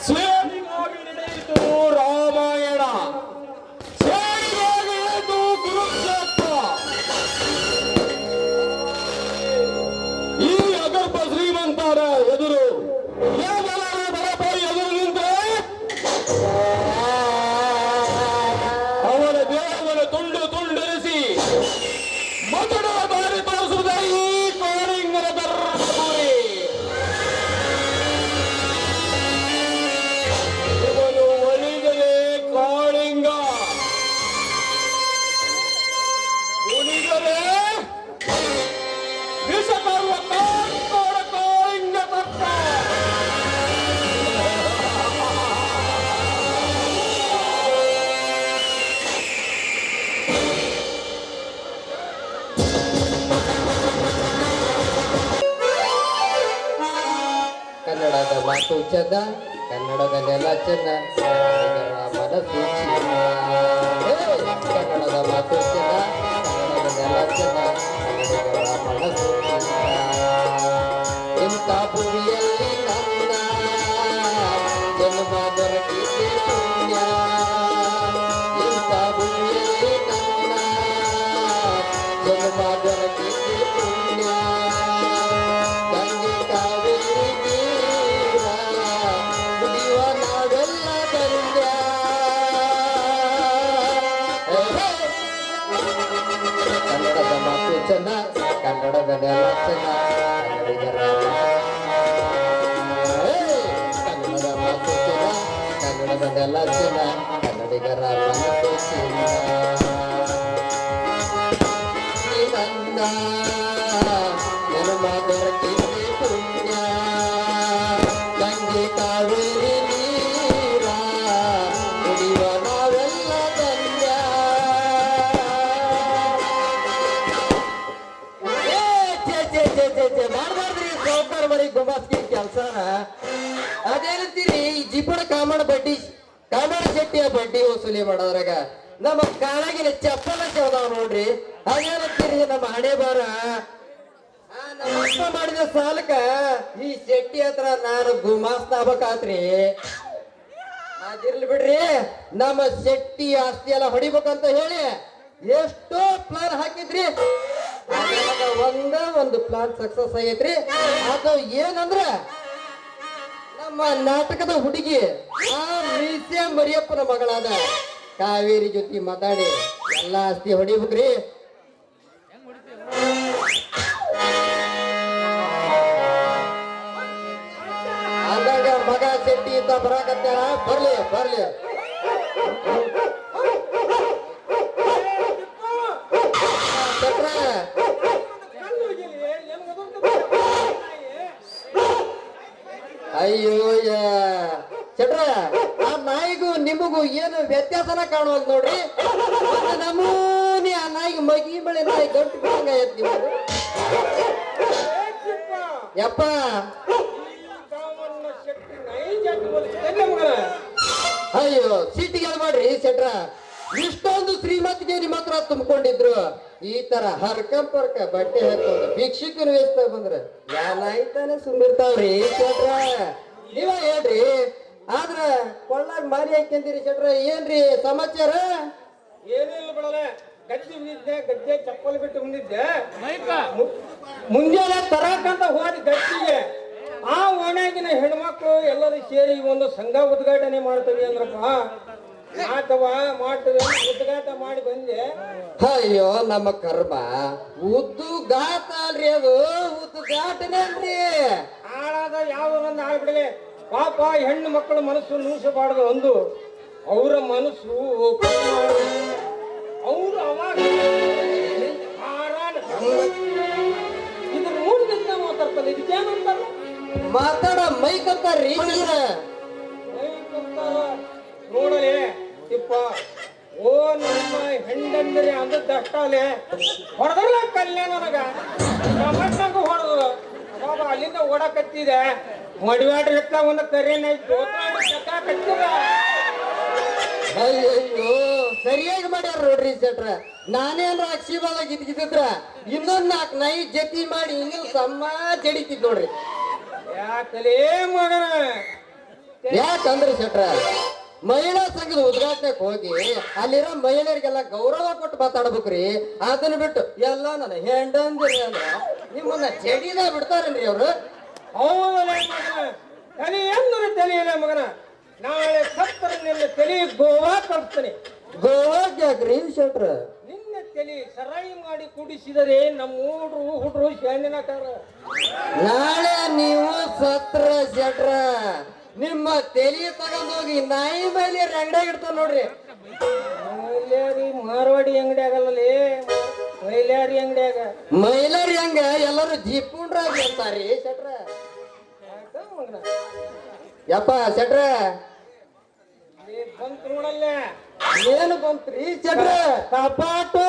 ಸೇಡಿಗಾಗಿ ನಡೆಯಿತು ರಾಮಾಯಣ, ಸೇಡಿಗಾಗಿ ನಡೆಯಿತು ಕುರುಕ್ಷೇತ್ರ. ಈ ಅಗರ್ಭ ಶ್ರೀಮಂತರ ಎದುರು ಬರಬಾರಿ ಎದುರು ನಿಂತರೆ ಅವರ ದೇಹವನ್ನು ತುಂಡು ತುಂಡರಿಸಿ ಮಧುರ ದಾರಿ ತೋರಿಸುವುದೇ ಈ ಕಾಳಿಂಗನ ಧರ್ಮಪುರಿ. ಇವನು ಒಲಿದರೆ ಕಾಳಿಂಗ, ಉಳಿದರೆ ವಿಷ ತರುವ ಕಾಂತೋಡ ಕಾಳಿಂಗ ತರ್ಕ. ಕನ್ನಡದ ಮಾತು ಚಂದ, ಕನ್ನಡದಲ್ಲೆಲ್ಲ ಚೆನ್ನ, ಮನಸ್ಸು ಚಿನ್ನ. ಕನ್ನಡದ ಮಾತು ಚೆನ್ನ, ಕನ್ನಡದಲ್ಲೆಲ್ಲ ಚೆನ್ನ, ಮನಸ್ಸು ಚಿನ್ನ. ಇಂಥ ಭೂಮಿಯಲ್ಲಿ ನನ್ನ ಜನ್ಮ ದೊರಕಿದೆ ಪುಣ್ಯ. ಇಂಥ ಭೂಮಿಯಲ್ಲಿ ನನ್ನ ಜನ್ಮ ದೊರಕಿದೆ ಪುಣ್ಯ. ಗಂಗೆ ಕಾವೇರಿ ನೀರ ಕುಡಿಯುವ ನಾವೆಲ್ಲ ಧನ್ಯ. ಕನ್ನಡದ ಮಾತು ಚೆನ್ನ, ಕನ್ನಡದಲ್ಲೆಲ್ಲ ಚೆನ್ನ, ಕನ್ನಡಿಗರ ಕನ್ನಡದ ಮಾತು ಚೆನ್ನ, ಕನ್ನಡದಲ್ಲೆಲ್ಲ ಚೆನ್ನ, ಕನ್ನಡಿಗರ ಮನಸ್ಸು ಚಿನ್ನ. ನನ್ನ ಜನ್ಮ ದೊರಕಿದೆ ಪುಣ್ಯ. ಗಂಗೆ ಕಾವೇರಿ ನೀರ ಕುಡಿಯುವ ನಾವೆಲ್ಲ ಧನ್ಯ. ಮಾಡ್ಬಾರ್ದ್ರಿ ಸೌಕರ್ ಮರಿ ಗುಮಾಸ್ಕಿ ಕೆಲ್ಸನ. ಅದೇನಂತೀರಿ ಈ ಜಿಪುರ ಕಾಮಣ ಶೆಟ್ಟಿಯ ಬಡ್ಡಿ ವಸೂಲಿ ಮಾಡೋದ್ರಾಗ ನಮ್ಮ ಕಾಳಗಿನ ಚಪ್ಪಲ ಸೇವದಾವ ನೋಡ್ರಿ. ಅದೇನಂತೀರಿ ನಮ್ಮ ಹಣೆ ಬಾರ ನಮ್ಮ ಅಪ್ಪ ಮಾಡಿದ ಸಾಲಕ್ಕ ಈ ಶೆಟ್ಟಿ ಹತ್ರ ನಾನು ಗುಮಾಸ್ತ ಆಗ್ಬೇಕಾತ್ರಿ. ಅದಿರ್ಲಿ ಬಿಡ್ರಿ, ನಮ್ಮ ಶೆಟ್ಟಿ ಆಸ್ತಿ ಎಲ್ಲ ಹೊಡಿಬೇಕಂತ ಹೇಳಿ ಎಷ್ಟೋ ಪ್ಲಾನ್ ಹಾಕಿದ್ರಿ. ಒಂದು ಪ್ಲಾನ್ ಸಕ್ಸಸ್ ಆಗೈತ್ರಿ. ಅದು ಏನಂದ್ರ ನಮ್ಮ ನಾಟಕದ ಹುಡುಗಿ ಆ ಮೀಸೆ ಮರಿಯಪ್ಪನ ಮಗಳಾದ ಕಾವೇರಿ ಜೊತೆ ಮಾತಾಡಿ ಎಲ್ಲ ಆಸ್ತಿ ಹೊಡಿಬೇಕ್ರಿ. ಅಂದಾಗ ಮಗ ಶೆಟ್ಟಿ ಅಂತ ಬರಾಕತ್ತ ಬರ್ಲಿ ಬರ್ಲಿ. ಅಯ್ಯೋ ಚಟ್ರ, ಆ ನಾಯಿಗೂ ನಿಮಗೂ ಏನು ವ್ಯತ್ಯಾಸನ ಕಾಣುವಂತ ನೋಡ್ರಿ. ನಮೂನಿ ಆ ನಾಯಿಗೆ ಮಗಿ ಬಳೆ ನಾಯಿ ಗಂಟು ಬಿಡಂಗ ಎತ್ತಿ ಯಪ್ಪ. ಅಯ್ಯೋ ಸಿಟಿಗೆ ಮಾಡ್ರಿ ಶೆಟ್ರ, ಇಷ್ಟೊಂದು ಶ್ರೀಮಂತಿಗೆ ನಿಮ್ಮ ಹತ್ರ ತುಂಬಿಕೊಂಡಿದ್ರು. ಈ ತರ ಹರ್ಕಂಪರ್ಕ ಬಟ್ಟೆ ಹಾಕೊಂಡು ಭಿಕ್ಷುಕನ ವೇಸ್ತಾ ಬಂದ್ರ ಯಾನಾಯ್ತಾನೆ ಸುಮ್ಮಿರ್ತಾವ್ರಿ ಶೆಟ್ರ. ನೀವ ಹೇಳ್ರಿ. ಆದ್ರ ಕೊಳ್ಳಾಗ ಮಾರಿ ಹಾಕ್ಯಂತೀರಿ ಶೆಟ್ರ, ಏನ್ರಿ ಸಮಾಚಾರ? ಏನಿಲ್ಲ ಬಿಡಲೆ, ಗದ್ದೆ ಬಂದಿದ್ದೆ, ಗದ್ದೆ ಚಪ್ಪಲ್ ಬಿಟ್ಟು ಬಂದಿದ್ದೆ. ಮುಂಜಾನೆ ತರಕಂತ ಹೋದ ಗದ್ದಿಗೆ ಆ ಓಣ್ಯಾಗಿನ ಹೆಣ್ಮಕ್ಳು ಎಲ್ಲರೂ ಸೇರಿ ಒಂದು ಸಂಘ ಉದ್ಘಾಟನೆ ಮಾಡ್ತವಿ ಅಂದ್ರಪ್ಪ. ಮಾಡ್ತವೆ ಉದ್ಘಾಟ ಮಾಡಿ ಬಂದೆ. ಅಯ್ಯೋ ನಮ್ಮ ಕರ್ಮ, ಉದ್ದುಘಾತ ಅಲ್ರಿ, ಅದು ಉದ್ಘಾಟನೆ ಅಲ್ರಿ. ಹಾಳಾದ ಯಾವ್ದೊಂದು ಆಗ್ಬಿಡಲೆ. ಪಾಪ ಹೆಣ್ಣು ಮಕ್ಕಳ ಮನಸ್ಸು ನೂಸಬಾರ್ದು ಒಂದು ಅವರ ಮನಸ್ಸು ಅವರು ಅವಾಗ ಇದ್ರ ನೋಡಿದಂತ ಮಾತಾಡ್ತಾರೆ. ಇದಕ್ಕೇನಂತಾರ? ಮಾತಾಡ ಮೈಕಂತಾರ್ರಿ. ನೋಡಲೆ ತಿಪ್ಪ, ಓ ನಮ್ಮ ಹೆಂಡಂದ್ರೆ ಅಂದದ್ದಷ್ಟೇ ಹೊಡೆದ್ರಲ್ಲ ಕಲ್ಲೆ ನನಗ ಟಮಟ್ನಾಗ ಹೊಡೆದ್ರು. ಬಾಬಾ ಅಲ್ಲಿಂದ ಓಡಕತ್ತಿದೆ. ಮಡಿವಾಡ್ರಿ ಎತ್ತ ಒಂದು ಕರೇನಾಯ್ತು ಅಯ್ಯೋ ಸರಿಯಾಗಿ ಮಾಡ್ಯಾರ ನೋಡ್ರಿ ಶೆಟ್ರ. ನಾನೇನ್ರ ಅಕ್ಷಿಬಾದಾಗ ಇದ್ದಿದ್ರ ಇನ್ನೊಂದ್ 4 ನಾಯಿ ಜತಿ ಮಾಡಿ ಇನ್ನೂ ಸಮ್ಮ ಜಡಿತಿದ್ ನೋಡ್ರಿ. ಯಾಕಲೇ ಮಗನ ಯಾಕಂದ್ರೆ ಶೆಟ್ರ, ಮಹಿಳಾ ಸಂಘದ ಉದ್ಘಾಟನೆಗೆ ಹೋಗಿ ಅಲ್ಲಿರೋ ಮಹಿಳೆಯರಿಗೆಲ್ಲ ಗೌರವ ಕೊಟ್ಟು ಮಾತಾಡ್ಬೇಕ್ರಿ. ಅದನ್ನ ಬಿಟ್ಟು ಎಲ್ಲ ನನ್ನ ಹೆಂಡಂದಿರಿ ಅಂದ್ರ ನಿಮ್ಮನ್ನ ಜಡಿದ ಬಿಡ್ತಾರೇನ್ರಿ ಅವ್ರು? ಹೌದಲೇ ಮಗನ, ತಲೆ ಎಂದ್ರೆ ತಲೆಯಿಲ್ಲ ಮಗನ. ನಾಳೆ ಸತ್ತರ ನಿನ್ನ ತಲೆ ಗೋವಾ ಕಳಿಸ್ತಾನೆ. ಗೋವಾಗ್ ಯಾಕ್ರಿ ಶೆಟ್ರ? ನಿನ್ನ ತಲೆ ಸರಾಯಿ ಮಾಡಿ ಕುಡಿಸಿದರೆ ನಮ್ಮ ಹುಡ್ರು ಶಾಣಿನಕಾರ. ನಾಳೆ ನೀವು ಸತ್ರ ಶೆಟ್ರ, ನಿಮ್ಮ ತೆಲಿ ತಗೊಂಡೋಗಿ ನಾಯಿ ಮೇಲೆ ಅಂಗಡಿಯಾಗ ಇಡ್ತಾವ ನೋಡ್ರಿ. ಮೈಲಾರಿ ಮಾರ್ವಾಡಿ ಅಂಗಡಿ ಆಗಲ್ಲೇ, ಮೈಲಾರಿ ಅಂಗಡಿಯಾಗ. ಮೈಲಾರಿ ಹಂಗ ಎಲ್ಲರೂ ಜೀಪುಂಡ್ರಾಗಿ ಅಂತಾರಿ ಶೆಟ್ರ. ಮಗನ ಯಪ್ಪ ಶೆಟ್ರ, ಬಂತು ನೋಡಲ್ಲ. ಏನು ಬಂತ್ರಿ ಶೆಟ್ರ? ಕಪಾಟು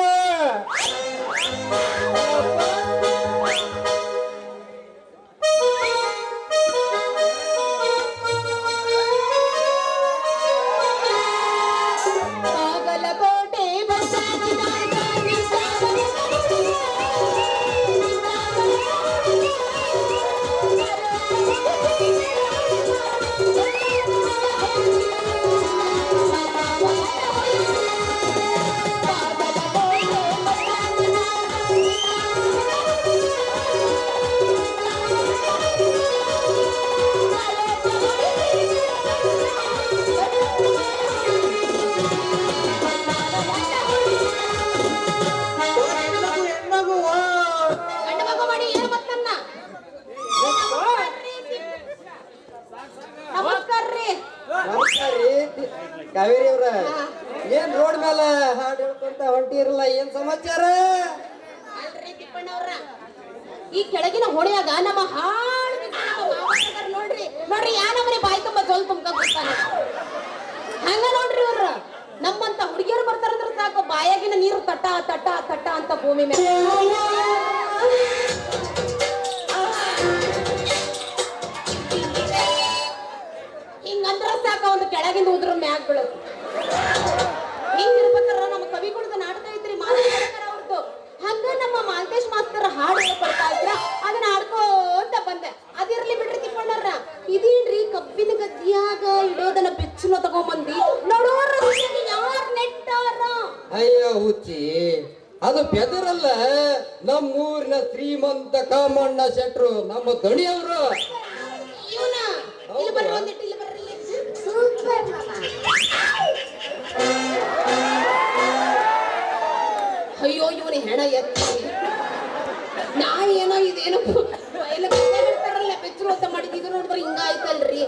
ಕಾವೇರಿ ಅವ್ರ, ಏನ್ ರೋಡ್ ಮೇಲೆ ಹಾಡು ಹೇಳ್ಕೊಂತ ಹೊಂಟಿರಲ್ಲ, ಏನ್ ಸಮಾಚಾರ? ಈ ಕೆಳಗಿನ ಹೊಳೆಯಾಗ ನಮ್ಮ ಹಾಳು ನೋಡ್ರಿ ನೋಡ್ರಿ, ಯಾನವ್ರೆ ಬಾಯಿ ತುಂಬ ಜೋಲ್ ತುಂಬ ಗೊತ್ತಾನ ಹಂಗ ನೋಡ್ರಿ. ಅವ್ರ ನಮ್ಮಂತ ಹುಡುಗಿಯರು ಬರ್ತಾರಂದ್ರ ಸಾಕು, ಬಾಯಾಗಿನ ನೀರು ತಟ್ಟ ತಟ್ಟ ತಟ್ಟ ಅಂತ ಭೂಮಿ ಮೇಲೆ. ಹಿಂಗಂದ್ರ ಸಾಕ, ಒಂದು ಕೆಳಗಿಂದ ಉದ್ರ ಮ್ಯಾಗ್ ಬೀಳೋದು. ಹಿಂಗಿರ್ಬೇಕಾರ ನಮ್ಮ ಕವಿಗುಣದ ನಾಟಕ ಐತ್ರಿ, ಮಾತಾಡ್ತಾರ ಅವ್ರದ್ದು. ಹಂಗ ನಮ್ಮ ಮಾಲ್ತೇಶ್ ಮಾಸ್ತರ್ ಹಾಡು ಹೇಳ್ಕೊಡ್ತಾ ಇದ್ರ, ಅದನ್ನ ಆಡ್ಕೋತ ಬಂದೆ. ಅದಿರ್ಲಿ ಬಿಡ್ರಿ ತಿಪ್ಪಣ್ಣರ, ಇದೇನ್ರಿ ಕಬ್ಬಿನ ಗದ್ದಿಯಾಗ ಇಡೋದನ್ನ ಬೆಚ್ಚನ ತಗೊಂಬಂದಿ ನೋಡೋರ ಯಾರ್ ನೆಟ್ಟಾರ? ಅಯ್ಯೋ ಹುಚ್ಚಿ, ಅದು ಬೆದರಲ್ಲ, ನಮ್ಮೂರಿನ ಶ್ರೀಮಂತ ಕಾಮಣ್ಣ ಶೆಟ್ರು, ನಮ್ಮ ದಣಿಯವರು. ಇವನ ಇಲ್ಲಿ ಬರ್ರಿ, ಒಂದಿಟ್ಟು ಇಲ್ಲಿ ಬರ್ರಿ. ಅಯ್ಯೋ ಇವನ ಹೆಣ ಎತ್ತಿ ನಾ ಏನೋ ಇದೇನೋ ಎಲ್ಲ ಹೇಳ್ತಾರಲ್ಲ ಬೆಚ್ಚರು ಅಂತ ಮಾಡಿದ್ದು ನೋಡಿದ್ರೆ ಹಿಂಗಾಯ್ತಲ್ರಿ.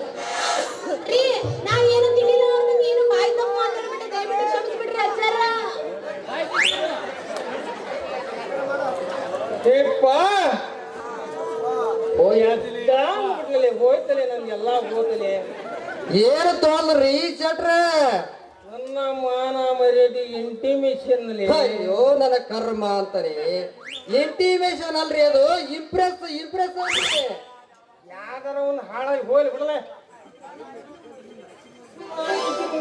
ರೀ ನಾ ಏನೋ ತಿಳಿಲ್ಲ, ಅವ್ರನ್ನ ಏನು ಬಾಯ್ ತಮ್ಮ ಮಾತಾಡ್ಬಿಟ್ಟೆ, ದಯವಿಟ್ಟು ಕ್ಷಮಿಸ್ಬಿಡ್ರಿ ಅಜ್ಜಾರ. ಹೋಯ್ತಲೆ ನನ್ಗೆಲ್ಲ ಹೋಗ್ತಲೆ. ಏನು ತೋಲ್ರಿ ಶೆಟ್ರ? ನನ್ನ ಮಾನ ಮರ್ಯಾದೆ ಇಂಟಿಮೇಷನ್. ಅಯ್ಯೋ ನನ್ನ ಕರ್ಮ ಅಂತಾನೆ. ಇಂಟಿಮೇಷನ್ ಅಲ್ರಿ ಅದು, ಇಂಪ್ರೆಸ್ ಇಂಪ್ರೆಸ್ ಆಗುತ್ತೆ. ಯಾವ್ದಾರ ಒಂದು ಹಾಳಾಗಿ ಹೋಗ್ಲಿ ಬಿಡಲೆ.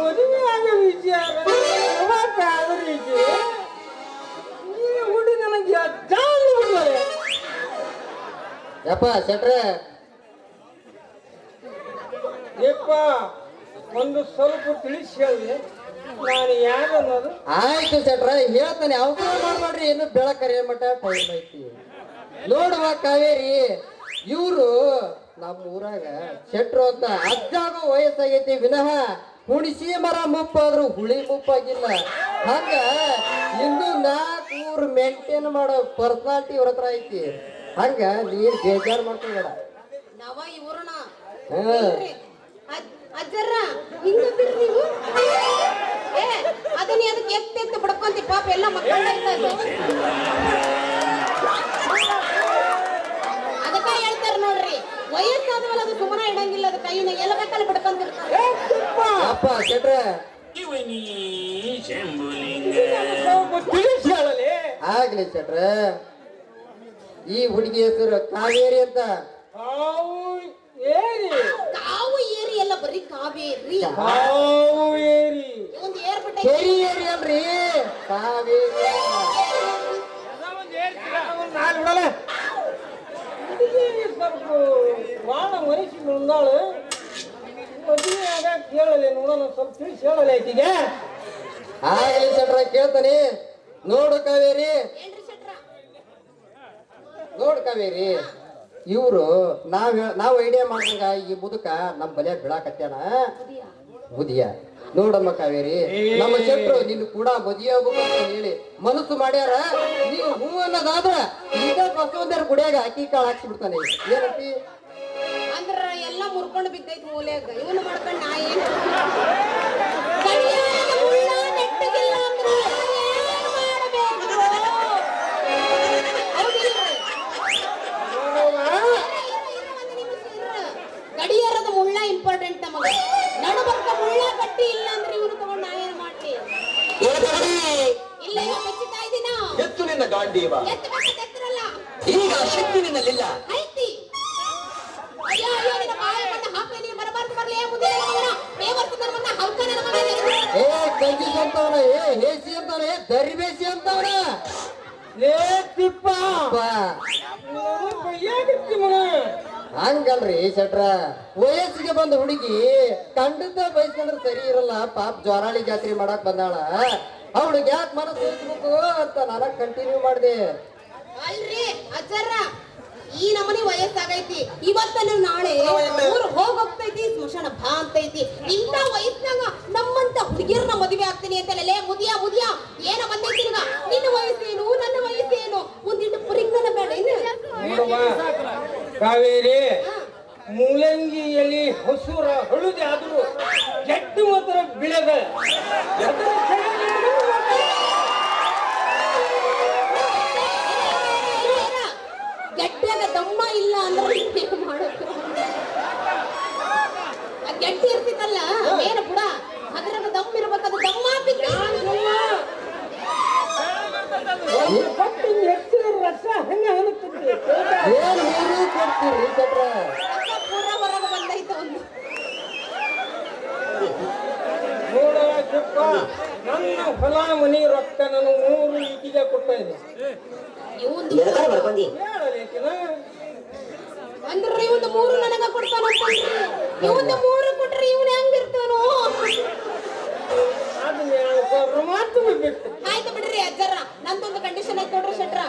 ಮದುವೆ ಆಗೋ ವಿಚಾರ ಹುಡಿ ನನಗೆ ಜಾಲಿ ಬಿಡ್ಲೇ. ಯಪ್ಪ ಶೆಟ್ರ, ಯಪ್ಪ ಒಂದು ಸ್ವಲ್ಪ ತಿಳಿಸಿ ಹೇಳಿ, ನಾನು ಯಾರು ಅನ್ನೋದು. ಆಯ್ತು ಶೆಟ್ರ, ಹೇಳ್ತಾನೆ, ಅವಸರ ಮಾಡ್ಬೇಡ್ರಿ, ಇನ್ನು ಬೆಳಕರಿಯ ಮಟ್ಟ ಟೈಮ್ ಐತಿ. ನೋಡುವ ಕಾವೇರಿ, ಇವ್ರು ನಮ್ಮ ಊರಾಗ ಶೆಟ್ರು ಅಂತ ಅಜ್ಜಾಗೋ ವಯಸ್ಸಾಗೈತಿ ವಿನಃ ಹುಣಿಸಿ ಮರ ಮುಪ್ಪಾದ್ರು ಹುಳಿ ಮುಪ್ಪಾಗಿಲ್ಲ. ಹಂಗ ಇನ್ನು 4 ಊರು ಮೇಂಟೈನ್ ಮಾಡೋ ಪರ್ಸನಾಲಿಟಿ ಇವ್ರ ಹತ್ರ ಐತಿ. ಹಂಗ ನೀನ್ ಬೇಜಾರು ಮಾಡ್ಕೋಬೇಡ. ನವ ಇವ್ರನ ಅಜ್ಜರ ಹಿಂಗ ಬಿಡ್ರಿ ನೀವು. ಅದನ್ನ ಅದಕ್ಕೆ ಎತ್ತೆತ್ತು ಬಿಡ್ಕೊಂತಿ, ಪಾಪ ಎಲ್ಲ ಮಕ್ಕಳ ಅದಕ್ಕ ಹೇಳ್ತಾರ ನೋಡ್ರಿ, ವಯಸ್ಸಾದ್ಮೇಲೆ ಅದು ಸುಮ್ಮನೆ ಇಡಂಗಿಲ್ಲ, ಅದು ಕೈನ ಎಲ್ಲ ಬೇಕಲ್ಲಿ ಬಿಡ್ಕೊಂತಿರ್ತಾರೆ. ಅಪ್ಪ ಶೆಟ್ರ, ತಿಳಿಸಿ ಹೇಳಲಿ. ಆಗ್ಲಿ ಶೆಟ್ರ, ಈ ಹುಡುಗಿ ಹೆಸರು ಕಾವೇರಿ ಅಂತ. ಏರಿ ಕಾವು ಏರಿ ಎಲ್ಲ ಬರೀ ಕಾವೇರಿ ಕಾವು ಏರಿ ಒಂದು ಏರ್ ಬಿಟ್ಟೆ ಕೆರಿ ಏರಿ ಅಲ್ರಿ ಕಾವೇರಿ ನಾಲ್ ಬಿಡಲ್ಲ ಹುಡುಗಿ ಸ್ವಲ್ಪ ವಾಣ ಮನುಷ್ಯ ಮುಂದಾಳು ಮದುವೆ ಆಗ ಕೇಳಲೆ ನೋಡೋಣ ಸ್ವಲ್ಪ ತಿಳಿಸಿ ಹೇಳಲ್ಲ ಆಕಿಗೆ ಆಗಲಿ ಶೆಟ್ರ ಕೇಳ್ತಾನೆ. ನೋಡು ಕಾವೇರಿ, ಏನ್ರಿ ಶೆಟ್ರ ನೋಡು ಕಾವೇರಿ, ಇವ್ರು ನಾವ್ ಐಡಿಯಾ ಮಾಡ್ದಂಗ ಈ ಮುದುಕ ನಮ್ ಬಲಿಯ ಬಿಡಾಕತ್ಯಾನ ಬುದಿಯ. ನೋಡಮ್ಮ ಕಾವೇರಿ, ನಮ್ಮ ಶೆಟ್ರು ನಿನ್ನ ಕೂಡ ಮದುವೆ ಆಗ್ಬೇಕು ಅಂತ ಹೇಳಿ ಮನಸ್ಸು ಮಾಡ್ಯಾರ. ನೀವು ಹೂ ಅನ್ನೋದಾದ್ರ ಈಗ ಬಸವಂತರ ಗುಡಿಯಾಗ ಅಕ್ಕಿ ಕಾಳು ಹಾಕ್ಸಿ ಬಿಡ್ತಾನೆ. ಏನಂತಿ? ಅಂದ್ರ ಎಲ್ಲ ಮುರ್ಕೊಂಡು ಬಿದ್ದೈತಿ ಮೂಲೆಯಾಗ. ಇವನು ಮಾಡ್ಕೊಂಡ್ ನಾ ಏನ್ ಗಡಿಯಾರದ ಮುಳ್ಳ ನೆಟ್ಟಗಿಲ್ಲ ಅಂದ್ರೆ ಏನ್ ಮಾಡ್ಬೇಕು? ಹೌದಿಲ್ರಿ? ಒಂದು ನಿಮಿಷ ಇರ್ರಿ. ಗಡಿಯಾರದ ಮುಳ್ಳ ಇಂಪಾರ್ಟೆಂಟ್ ನಮಗೆ. ನಡುಬರ್ಕ ಮುಳ್ಳ ಗಟ್ಟಿ ಇಲ್ಲ ಅಂದ್ರೆ ಇವನು ತಗೊಂಡ್ ನಾ ಏನ್ ಮಾಡ್ಲಿ? ಇಲ್ಲ ಇವ ಬೆಚ್ಚುತ್ತಾ ಇದೀನ. ಎತ್ತು ನಿನ್ನ ಗಾಂಡೀವ, ಎತ್ತರಲ್ಲ ಈಗ ಶಕ್ತಿ ನಿನ್ನಲ್ಲಿಲ್ಲ. ಐತಿ. ಅಯ್ಯೋ ಅಯ್ಯೋ ನಿನ್ನ ಬಾಯ ಬಂದ ಹಾಕ್ಲಿ ನೀನು ಬರಬಾರ್ದು ಬರ್ಲಿ ಮುಂದೆ ಮಗನ ಬೇವರ್ತ ನನ್ನ ಮಗನ ಹಲ್ಕ ನನ್ನ ಮಗನ ಏ ಕಂಜೂಸ್ ಅಂತವನ, ಏ ಹೇಸಿ ಅಂತವನ, ಏ ದರಿಬೇಸಿ ಅಂತವನ. ಲೇ ತಿಪ್ಪ ಬಾ. ಬೈಯಾಗತ್ತಿ ಮಗ ಹಂಗಲ್ರಿ ಶೆಟ್ರ, ವಯಸ್ಸಿಗೆ ಬಂದ ಹುಡುಗಿ ಖಂಡಿತ ಬಯಸ್ಕೊಂಡ್ರೆ ಸರಿ ಇರಲ್ಲ. ಪಾಪ ಜ್ವಾರಾಳಿ ಜಾತ್ರೆ ಮಾಡಕ್ ಬಂದಾಳ, ಅವಳಿಗೆ ಯಾಕೆ ಮನಸ್ಸು ಇರ್ಬೇಕು ಅಂತ ನಾನು ಕಂಟಿನ್ಯೂ ಮಾಡಿದೆ. ಅಲ್ರಿ ಅಜ್ಜರ, ಈ ನಮನಿ ವಯಸ್ಸಾಗೈತಿ. ಇವತ್ತಲ್ಲ ನಾಳೆ ಊರು ಹೋಗ್ತೈತಿ, ಸ್ಮಶಾನ ಬಾ ಅಂತೈತಿ. ಇಂಥ ವಯಸ್ಸಿನಾಗ ನಮ್ಮಂತ ಹುಡುಗಿಯರನ್ನ ಮದುವೆ ಆಗ್ತೀನಿ ಅಂತಲೇ ಮುದಿಯ ಮುದಿಯ ಏನ ಬಂದೈತಿ ನಿನಗ? ನಿನ್ನ ವಯಸ್ಸೇನು ನನ್ನ ವಯಸ್ಸೇನು? ಒಂದಿಟ್ಟು ಪುರಿಂಗನ ಬೇಡ ಇನ್ನು. ನೋಡುವ ಕಾವೇರಿ, ಮೂಲಂಗಿ ಎಲಿ ಹಸುರ ಹಳುದೆ ಆದ್ರೂ ಜಟ್ಟು ಮಾತ್ರ ಬಿಳದ. ಗಟ್ಟಿಯಾಗ ದಮ್ಮ ಇಲ್ಲ ಅಂದ್ರೆ ಏನು ಮಾಡೋದು? ಆ ಗಟ್ಟಿ ಇರ್ತಿತ್ತಲ್ಲ ಏನು ಬಿಡ, ಅದ್ರಾಗ ದಮ್ ಇರ್ಬೇಕದು. ದಮ್ಮ ರಸ ಹಂಗ ಅನಿಸ್ತದೆ. ಏನ್ ನೀರು ಕೊಡ್ತೀರಿ ಶೆಟ್ರ? ಪೂರ ಹೊರಗೆ ಬಂದೈತ ಒಂದು. ನೋಡುವ ಚಿಪ್ಪ, ನನ್ನ ಹೊಲ ಮನಿ ರೊಕ್ಕ ನಾನು 3 ಈಟಿಗೆ ಕೊಡ್ತಾ ಇದ್ದೆ. ಅಂದ್ರೆ ಇವಂದು 3 ನನಗ ಕೊಡ್ತಾನಂತಲ್ರಿ. ಇವಂದು 3 ಕೊಟ್ರೆ ಇವನ್ ಹೆಂಗಿರ್ತಾನೋ? ಆಯ್ತು ಬಿಡ್ರಿ ಅಜ್ಜರ, ನಂದೊಂದು ಕಂಡೀಷನ್ ಐತೆ ನೋಡ್ರಿ ಶೆಟ್ರ.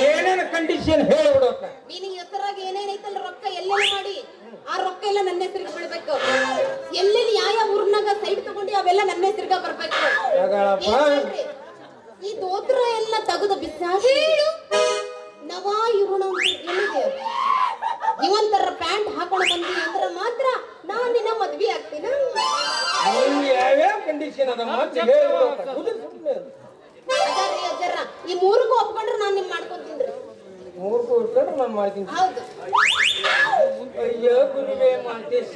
ಏನೇನು ಕಂಡೀಷನ್ ಹೇಳ್ಬಿಡೋಕ? ನೀನು ಹೆಸರಾಗ ಏನೇನೈತಲ್ಲ ರೊಕ್ಕ ಎಲ್ಲೆಲ್ಲಿ ಮಾಡಿ ಆ ರೊಕ್ಕ ಎಲ್ಲ ನನ್ನ ಹೆಸರಿಗೆ ಬೀಳ್ಬೇಕು. ಎಲ್ಲೆಲ್ಲಿ ಯಾವ ಊರ್ನಾಗ ಸೈಡ್ ತಗೊಂಡು ಅವೆಲ್ಲ ನನ್ನ ಹೆಸರಿಗೆ ಬರ್ಬೇಕು. ಈ ದೋತ್ರ ಎಲ್ಲ ತೆಗೆದು ಬಿಸಾಡಿ ನವಾ ಇರೋಣ ಎಲ್ಲಿದೆ ಇವಂತರ ಪ್ಯಾಂಟ್ ಹಾಕೊಂಡು ಬಂದಿ ಅಂದ್ರೆ ಮಾತ್ರ ನಾನು ನಿನ್ನ ಮದ್ವೆ ಆಗ್ತೀನಿ. ಯಾವ್ಯಾವ ಕಂಡೀಷನ್ ಅದ ಮಾತ್ರ ಹೇಳ್ಬಿಡೋಕ? ಅದಾರ್ರಿ ಅಜ್ಜರ, ಈ 3ಕ್ಕೂ ಒಪ್ಕೊಂಡ್ರೆ ನಾನು ನಿಮ್ ಮಾಡ್ಕೊಂತೀನಿ. 3ಕ್ಕೂ ಇಟ್ಕೊಂಡ್ರೆ ನಾನು ಮಾಡ್ತೀನಿ. ಹೌದು. ಅಯ್ಯೋ ಗುರುವೇ ಮಾತೇಶ,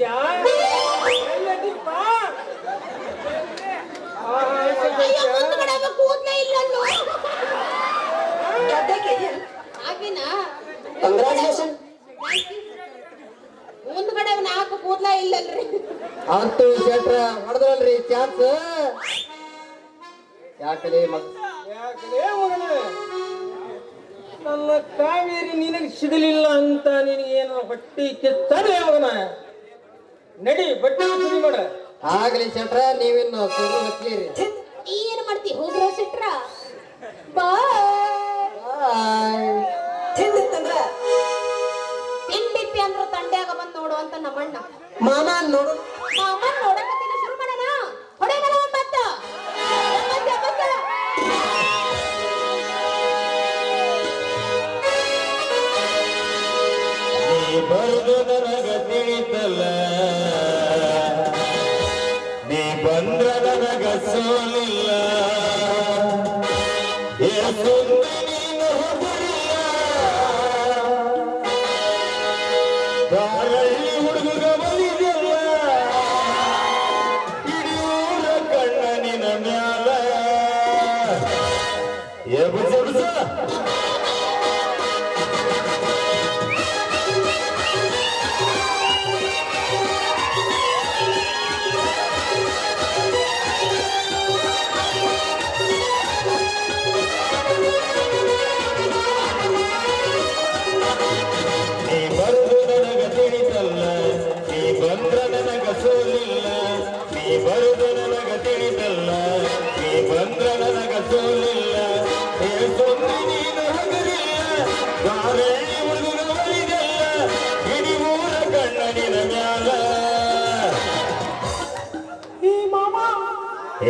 ಅಯ್ಯೋ ಮುಂದ್ಗಡೆ ಕೂದ್ಲೇ ಇಲ್ಲ ಅಲ್ಲೋ. ಹಾಗೇನ ಮುಂದ್ಗಡೆ 4 ಕೂದ್ಲ ಇಲ್ಲಲ್ರಿ. ಅಂತೂ ಶೆಟ್ರ ಹೊಡೆದ್ರಲ್ರಿ ಚಾನ್ಸ್. ಯಾಕಲೇ ಯಾಕಲೇ ಮಗನ, ನನ್ನ ಕಾವೇರಿ ನಿನಗೆ ಸಿಗಲಿಲ್ಲ ಅಂತ ನಿನಗೇನು ಹೊಟ್ಟಿ ಕಿತ್ತನೆ ಮಗನ? ನಡಿ ಬಟ್ಟೆ ಸುರಿ ಮಾಡ. ಆಗಲಿ ಶೆಟ್ರ, ನೀವಿನ್ನು ಸುರು ಹತ್ತೀರಿ. ಏನ್ ಮಾಡ್ತಿ ಹೋಗ್ರ ಶೆಟ್ರ? ಬಾಯ್. ತಿಂಡಿಪ್ಪಿ ಅಂದ್ರ ತಂಡ್ಯಾಗ ಬಂದ್ ನೋಡು ಅಂತ ನಮ್ಮಣ್ಣ. ಮಾಮ ನೋಡು, ಮಾಮ ನೋಡಕತ್ತಿನ ಶುರು ಮಾಡೋಣ. ಹೊಡೆಗಲ ಒಂಬತ್ತ ನೀ ಬರುದು ನನಗ ತಿಳಿತಲ್ಲ, ನೀ ಬಂದ್ರ ನನಗ ಸೋಲಿಲ್ಲ. ನೀನು ಹುಡುಗಿಯ ದಾರಳ್ಳಿ ಹುಡುಗ ಬಂದಿದ್ಯಲ್ಲ, ಇಡೀ ಊರ ಕಣ್ಣ ನಿನ್ನ ಮ್ಯಾಲ ಎಬ್ಬಿಸ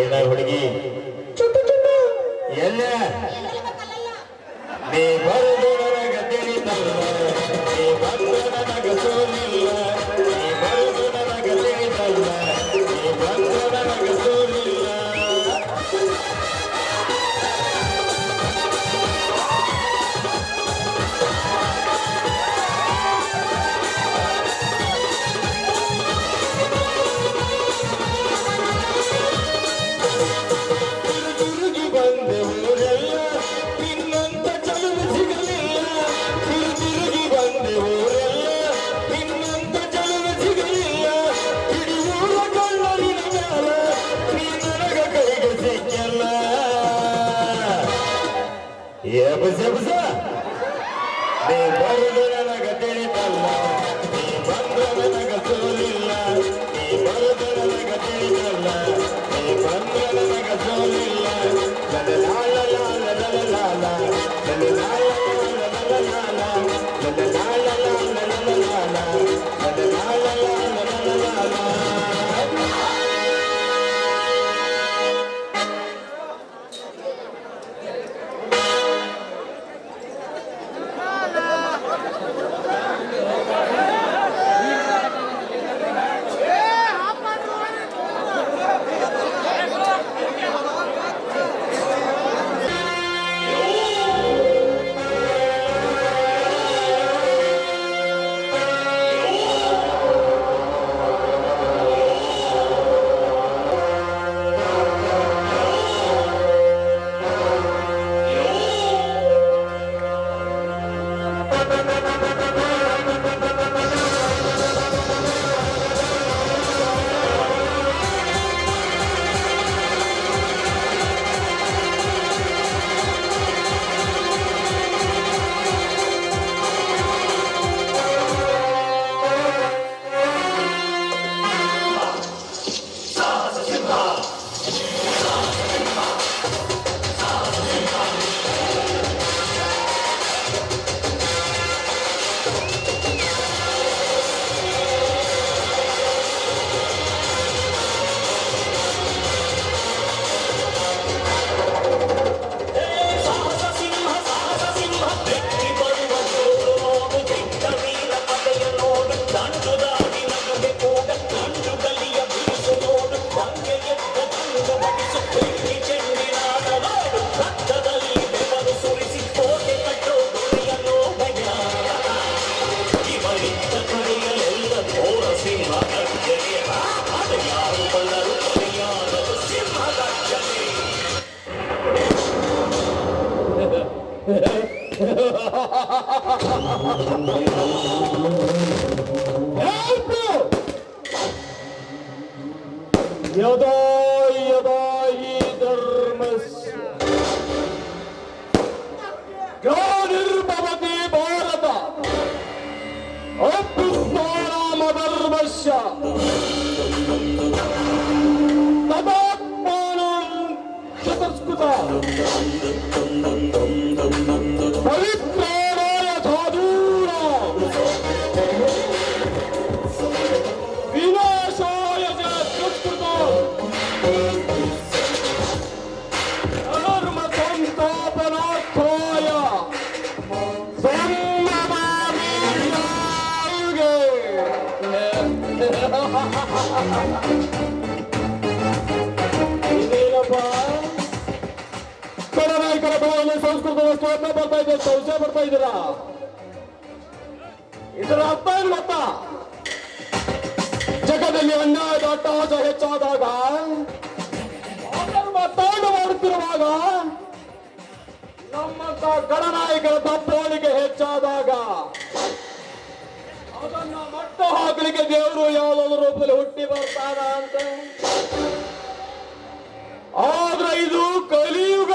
ಏನ ಹುಡುಗಿ ಎಲ್ಲ ನೀ ಬರುದು ನನಗ ತಿಳಿದಲ್ಲ, ನೀ ಬಂದು ನನಗ ಸೋಲಿಲ್ಲ, ನೀ ಬರುದು ನನಗ ತಿಳಿದಲ್ಲ, ನೀ ಬಂದು ನನಗ ಸೋಲಿಲ್ಲ. ತಿರುಗಿ ಬಂದೆ ಊರೆಲ್ಲ, ನಿನ್ನಂತ ಚಲುವು ಸಿಗಲಿಲ್ಲ. ತಿರುಗಿ ಬಂದೆ ಊರೆಲ್ಲ, ನಿನ್ನಂತ ಚಲುವು ಸಿಗಲಿಲ್ಲ. ಇಡೀ ಊರ ಕಣ್ಣಲಿನ ಮ್ಯಾಲ ನೀ ನನಗ ಕೈಗೆ ಸಿಕ್ಕಲ್ಲ. ಎಬಸ ಎಬಸ ನೀ ಬರುದು ನನಗ ತಿಳಿದಲ್ಲ, ನೀ ಬಂದು ನನಗ ಸೋಲಿಲ್ಲ, ನೀ ಬರುದು ನನಗ ತಿಳಿದಲ್ಲ, ನೀ ಬಂದು ನನಗ ಸೋಲಿಲ್ಲ. ಲಲಲಾಲ ಲಾಲ ಲಲಲಾಲ, ಲಲಲಾಲ ಲಾಲ ಲಲಲಾಲ, ಲಲಲಾಲ ಲಾಲ ಲಲಲಾಲ, ಲಲಲಾಲ ಲಾಲ ಲಲಲಾಲ. ಯದಾ ಯದಾ ಹಿ ಧರ್ಮಸ್ಯ ಗ್ಲಾನಿರ್ಭವತಿ ಭಾರತ ಅಭ್ಯುತ್ಥಾನಮಧರ್ಮಸ್ಯ ತದಾತ್ಮಾನಂ ಚತುಷ್ಕೃತಃ ಪರಿತ್ರಾಣಾಯ ಸಾಧೂನಾಂ ವಿನಾಶಾಯ ಚ ದುಷ್ಕೃತಾಂ ಅಧರ್ಮ ಸಂಸ್ಥಾಪನಾರ್ಥಾಯ ಸಂಭವಾಮಿ ಯುಗೆ. ಇದೇನಪ್ಪ ಕನ್ನಡಿಗರ ಭಾವನೆ ಸಂಸ್ಕೃತದ ಸ್ತೋತ್ರ ಬರ್ತಾ ಇದೆ, ಸಂಶಯ ಬರ್ತಾ ಇದ್ದೀರಾ? ಇದರ ಅರ್ಥ ಏನು ಗೊತ್ತಾ? ಜಗದಲ್ಲಿ ಅನ್ಯಾಯದ ಅಟ್ಟಹಾಸ ಹೆಚ್ಚಾದಾಗ, ಅಧರ್ಮ ತಾಂಡವಾಡುತ್ತಿರುವಾಗ, ನಮ್ಮಂತ ಗಣನಾಯಕರ ದಪ್ಪೋಳಿಗೆ ಹೆಚ್ಚಾದಾಗ ಅದನ್ನ ಮಟ್ಟ ಹಾಕಲಿಕ್ಕೆ ದೇವರು ಯಾವುದಾದ್ರೂ ರೂಪದಲ್ಲಿ ಹುಟ್ಟಿ ಬರ್ತಾನ ಅಂತ. ಆದ್ರೆ ಇದು ಕಲಿಯುಗ.